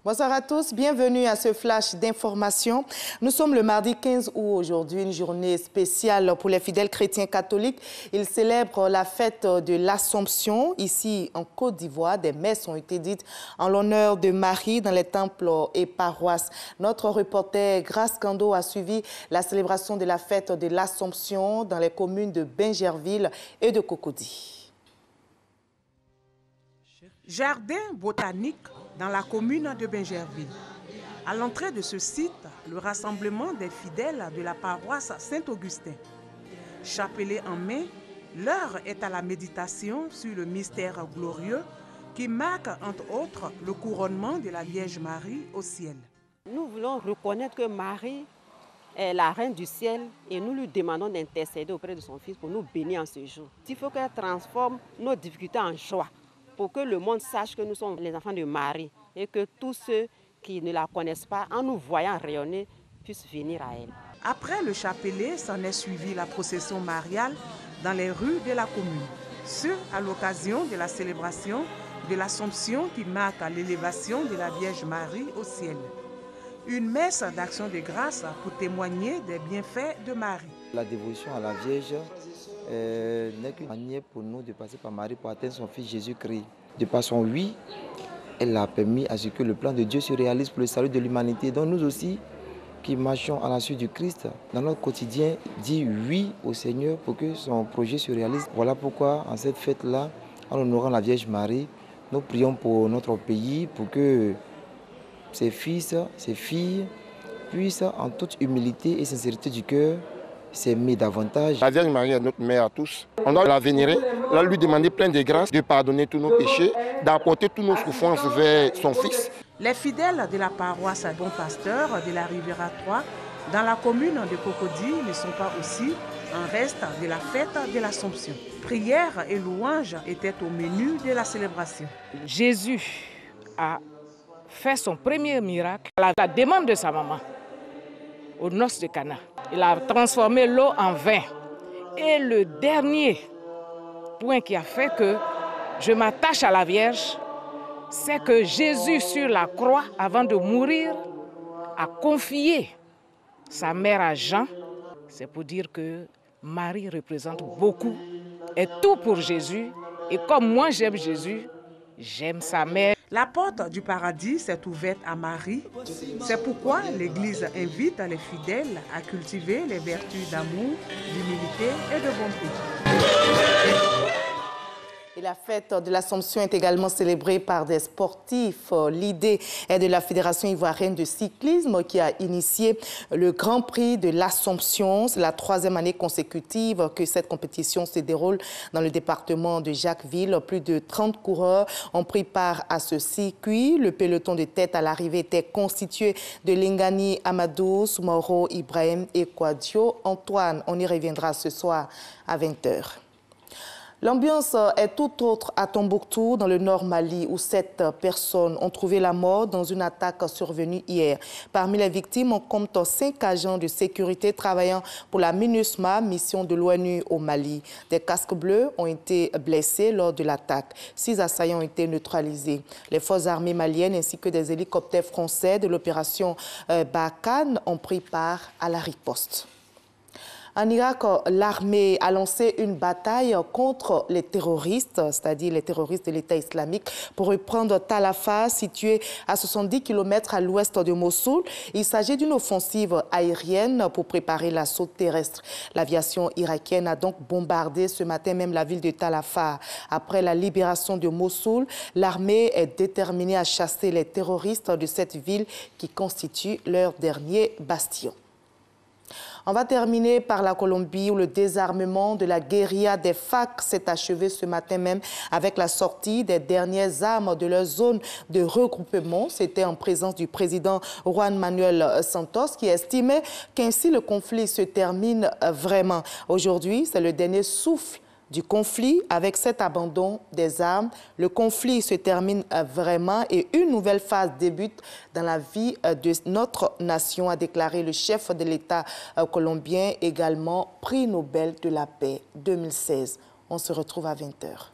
Bonsoir à tous, bienvenue à ce flash d'information. Nous sommes le mardi 15 août aujourd'hui, une journée spéciale pour les fidèles chrétiens catholiques. Ils célèbrent la fête de l'Assomption. Ici, en Côte d'Ivoire, des messes ont été dites en l'honneur de Marie dans les temples et paroisses. Notre reporter Grace Kando a suivi la célébration de la fête de l'Assomption dans les communes de Bingerville et de Cocody. Jardin botanique dans la commune de Bingerville. À l'entrée de ce site, le rassemblement des fidèles de la paroisse Saint-Augustin. Chapelet en main, l'heure est à la méditation sur le mystère glorieux qui marque entre autres le couronnement de la Vierge Marie au ciel. Nous voulons reconnaître que Marie est la reine du ciel et nous lui demandons d'intercéder auprès de son Fils pour nous bénir en ce jour. Il faut qu'elle transforme nos difficultés en joie, pour que le monde sache que nous sommes les enfants de Marie et que tous ceux qui ne la connaissent pas, en nous voyant rayonner, puissent venir à elle. Après le chapelet, s'en est suivi la procession mariale dans les rues de la commune. Ce, à l'occasion de la célébration de l'Assomption qui marque l'élévation de la Vierge Marie au ciel. Une messe d'action de grâce pour témoigner des bienfaits de Marie. La dévotion à la Vierge n'est qu'une manière pour nous de passer par Marie pour atteindre son Fils Jésus-Christ. De par son oui, elle a permis à ce que le plan de Dieu se réalise pour le salut de l'humanité. Donc nous aussi, qui marchons à la suite du Christ, dans notre quotidien, dit oui au Seigneur pour que son projet se réalise. Voilà pourquoi, en cette fête-là, en honorant la Vierge Marie, nous prions pour notre pays, pour que ses fils, ses filles puissent, en toute humilité et sincérité du cœur, s'aimer davantage. La Vierge Marie est notre mère à tous. On doit la vénérer, lui demander plein de grâce, de pardonner tous nos péchés, d'apporter toutes nos souffrances vers son Fils. Les fidèles de la paroisse Bon Pasteur de la Riviera 3, dans la commune de Cocody, ne sont pas aussi en reste de la fête de l'Assomption. Prières et louanges étaient au menu de la célébration. Jésus a fait son premier miracle à la demande de sa maman, aux noces de Cana. Il a transformé l'eau en vin. Et le dernier point qui a fait que je m'attache à la Vierge, c'est que Jésus sur la croix, avant de mourir, a confié sa mère à Jean. C'est pour dire que Marie représente beaucoup et tout pour Jésus. Et comme moi j'aime Jésus, j'aime sa mère. La porte du paradis s'est ouverte à Marie. C'est pourquoi l'Église invite les fidèles à cultiver les vertus d'amour, d'humilité et de bonté. Et la fête de l'Assomption est également célébrée par des sportifs. L'idée est de la Fédération ivoirienne de cyclisme qui a initié le Grand Prix de l'Assomption. C'est la 3e année consécutive que cette compétition se déroule dans le département de Jacquesville. Plus de 30 coureurs ont pris part à ce circuit. Le peloton de tête à l'arrivée était constitué de Lingani Amadou, Soumoro Ibrahim et Kouadio Antoine. On y reviendra ce soir à 20h. L'ambiance est tout autre à Tombouctou, dans le nord Mali, où 7 personnes ont trouvé la mort dans une attaque survenue hier. Parmi les victimes, on compte 5 agents de sécurité travaillant pour la MINUSMA, mission de l'ONU au Mali. Des casques bleus ont été blessés lors de l'attaque. 6 assaillants ont été neutralisés. Les forces armées maliennes ainsi que des hélicoptères français de l'opération Barkhane ont pris part à la riposte. En Irak, l'armée a lancé une bataille contre les terroristes, c'est-à-dire les terroristes de l'État islamique, pour reprendre Tal Afar, situé à 70 km à l'ouest de Mossoul. Il s'agit d'une offensive aérienne pour préparer l'assaut terrestre. L'aviation irakienne a donc bombardé ce matin même la ville de Tal Afar. Après la libération de Mossoul, l'armée est déterminée à chasser les terroristes de cette ville qui constitue leur dernier bastion. On va terminer par la Colombie où le désarmement de la guérilla des FARC s'est achevé ce matin même avec la sortie des dernières armes de leur zone de regroupement. C'était en présence du président Juan Manuel Santos qui estimait qu'ainsi le conflit se termine vraiment. Aujourd'hui, c'est le dernier souffle du conflit. Avec cet abandon des armes, le conflit se termine vraiment et une nouvelle phase débute dans la vie de notre nation, a déclaré le chef de l'État colombien, également prix Nobel de la paix 2016. On se retrouve à 20h.